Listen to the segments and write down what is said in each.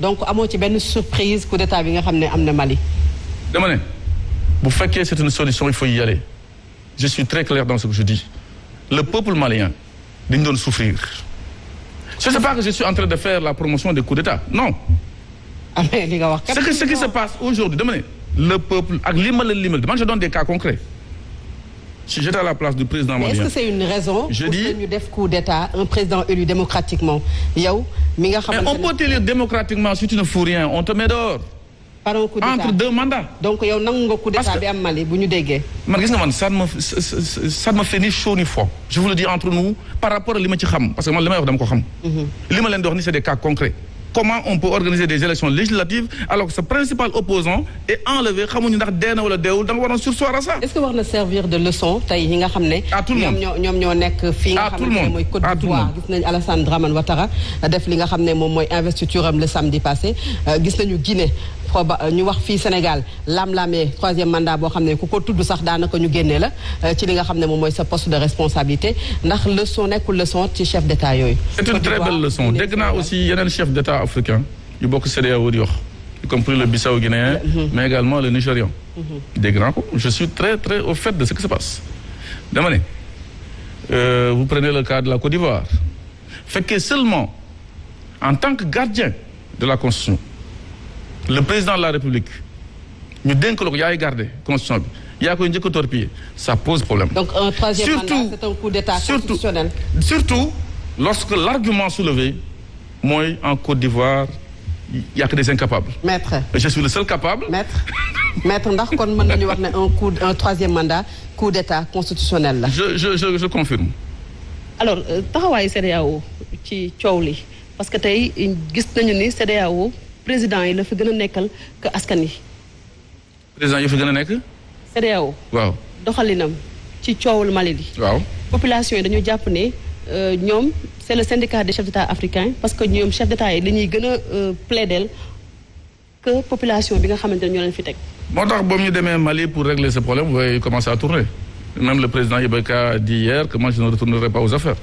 donc amoo ci benn surprise coup d'état bi nga xam ne am na Mali. dama ne bu fekkee c'est une solution il faut y aller je suis très clair dans ce que je dis le peuple malien dañu doon souffrir je sais pas que je suis en train de faire la promotion des coups d'état non. ah mais li nga wax. ce qui se passe aujourd'hui dama ne le peuple ak li ma la limal man je donne des cas concrets. si j'étais à la place du président malien. mais est-ce que c'est une raison. je dis pour que ñu def coup d'état un président élu démocratiquement yow mi nga xamante ne. mais on peut t'élire démocratiquement si tu ne fous rien on te met dehors. par un coup d'état entre deux mandats. donc yow nangu nga coup d'état bi am Mali bu ñu déggee. man gis nga man ça ne me fait ni chaud ni froid. je vous le dis entre nous par rapport à li ma ci xam parce que man li may wax dama ko xam. li ma leen di wax ni c'est des cas concrets. comment on peut organiser des élections législatives alors que ce principal opposant est enlevé xamuñu ndax dee na wala deewul da nga waroon surseoir à ça. est-ce que war na servir de leçon tey ñi nga xam ne. à tout le monde ñoom ñoo nekk fii nga xam ne mooy Côte d'Ivoire gis nañu Alassane Dramane Ouattara def li nga xam ne moom mooy investiture am le samedi passé gis nañu Guinée ñu wax fii Sénégal lam-lamee troisième mandat boo xam ne ku ko tudd sax daanaka ñu génnee la ci li nga xam ne moom mooy sa poste de responsabilité ndax leçon nekkul leçon ci chef d'état yooyu. c'est une très belle leçon dégg naa aussi yeneen chef d'état africain yu bokk CEDEAO di wax y compris le Bissau guinéen mais également le Nigérian dégg naa ko je suis très très au fait de ce qui se passe dama ne vous prenez le cas de la Côte d'Ivoire fekkee seulement en tant que gardien de la Constitution le président de la République ñu dénk la ko yaay garder Constitution bi yaa koy njëkk a torpiller ça pose problème. donc un troisième mandat c'est un coup d'état constitutionnel. surtout lorsque l'argument soulevé mooy en Côte d'Ivoire y a que des incapables. maître je suis le seul capable. maître ndax kon mën nañu wax ne un troisième mandat coup d'état constitutionnel la. je confirme. alors taxawaayu CEDEAO ci coow li parce que tey gis nañu ni CEDEAO président yi la fi gën a nekkal que askan yi. président yi fi gën a nekk. CEDEAO. waaw doxalinam ci coowul Mali li. waaw population yi dañu jàpp ne ñoom c'est le syndicat des chefs d'État africains parce que ñoom chefs d'État yi li ñuy gën a plaider que population bi nga xamante ne ñoo leen fi teg. moo tax boobu ñu demee Mali pour régler ce problème vous voyez commencer à tourner même le président Ibeka a dit hier que moi je ne retournerai pas aux affaires.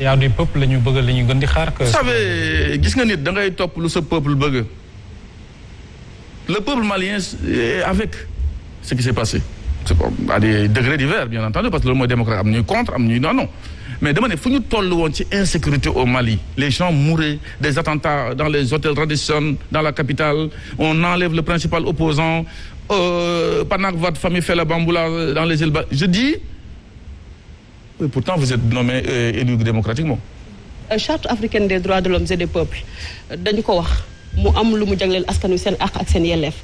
y a du peuple la ñu bëgg la ñu gën di xaar que. vous savez gis nga nit da ngay topp lu sa peuple bëgg le peuple malien est avec ce qui s'est passé c'est bon à des degrés divers bien entendu parce que loolu mooy démocrate am ñuy contre am ñuy non mais dama ne fu ñu toll woon ci insécurité au Mali les gens mouraient des attentats dans les hôtels Radisson dans la capitale on enlève le principal opposant pendant que votre famille fait la bamboula dans les îles je dis oui, pourtant vous êtes nommé élu démocratiquement. Charte africaine des droits de l'homme et des peuples dañu ko wax mu am lu mu jagleel askan wi seen àq ak seen yelleef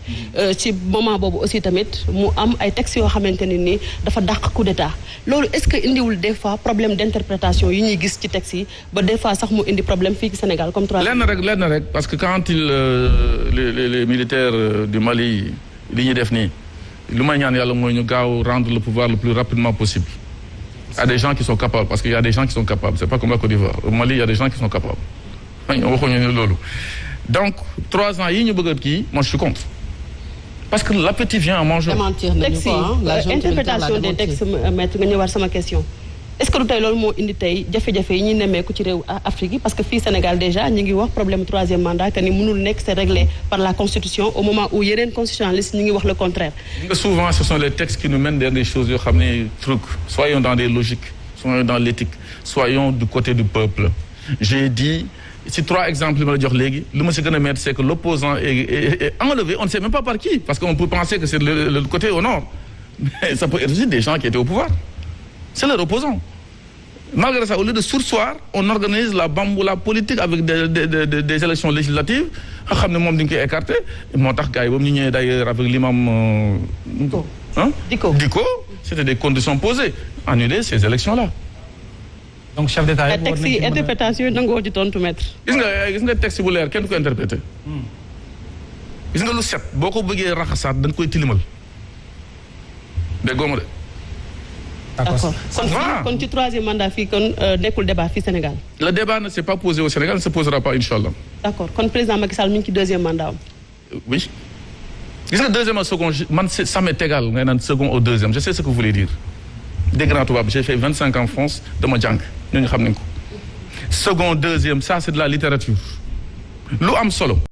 ci moment boobu aussi tamit mu am ay textes yoo xamante ne ni dafa dàq coup d'état loolu est-ce que indiwul des fois problème d'interprétation yi ñuy gis ci textes yi ba des fois sax mu indi problème fii ci Sénégal comme trois. lenn rek parce que quand les militaires du Mali li ñuy def nii lu may ñaan yàlla mooy ñu gaaw rendre le pouvoir le plus rapidement possible. Il y a des gens qui sont capables parce qu'il y a des gens qui sont capables c'est pas comme la Côte d'Ivoire au Mali il y a des gens qui sont capables waxuñu ne loolu donc 3 ans yi ñu bëgg a kii moi je suis contre parce que l'appétit vient en mangeant. texte yi interprétation des textes maître nga ñëwaat sama question est-ce que du tey loolu moo indi tey jafe-jafe yi ñuy nemmeeku ci réew Afrique yi parce que fii Sénégal déjà ñu ngi wax problème troisième mandat que ni mënul nekk c'est réglé par la constitution au moment où yeneen constitutionnalistes ñu ngi wax le contraire. souvent ce sont les textes qui nous mènent vers des choses yoo xam ne truc soyons dans des logiques soyons dans l'éthique soyons du côté du peuple j'ai dit ci 3 exemples yi ma la jox léegi lu ma si gën a mettre c'est que l'opposant est enlevé on ne sait même pas par qui parce qu'on peut penser que c'est le côté au nord mais ça peut être aussi des gens qui étaient au pouvoir c'est leur opposant malgré ça au lieu de surseoir on organise la bamboula politique avec des élections législatives nga xam ne moom dañu koy écarter moo tax gars yi boobu ñu ñëwee d'ailleurs avec l'imam Dicko c'était des conditions posées annuler ces élections-là. donc chef d'état yi texte yi interprétation yi nangoo ci tontu maître. gis nga texte bu leer kenn du ko interpréter. gis nga lu set boo ko bëggee raxasaat dañ koy tilimal dégg nga de. d'accord kon ci troisième mandat fii kon nekkul débat fii Sénégal. le débat ne s'est pas posé au Sénégal ne se posera pas inchallah. d'accord kon président Macky Sall mi ngi ci deuxième mandat am. oui gis nga deuxième ak second man ça m'est égal ngay naan second au deuxième je sais ce que vous voulez dire dégg naa tubaab j'ai fait 25 ans en France dama jàng ñooñu xam nañ ko second deuxième ça c'est de la littérature lu am solo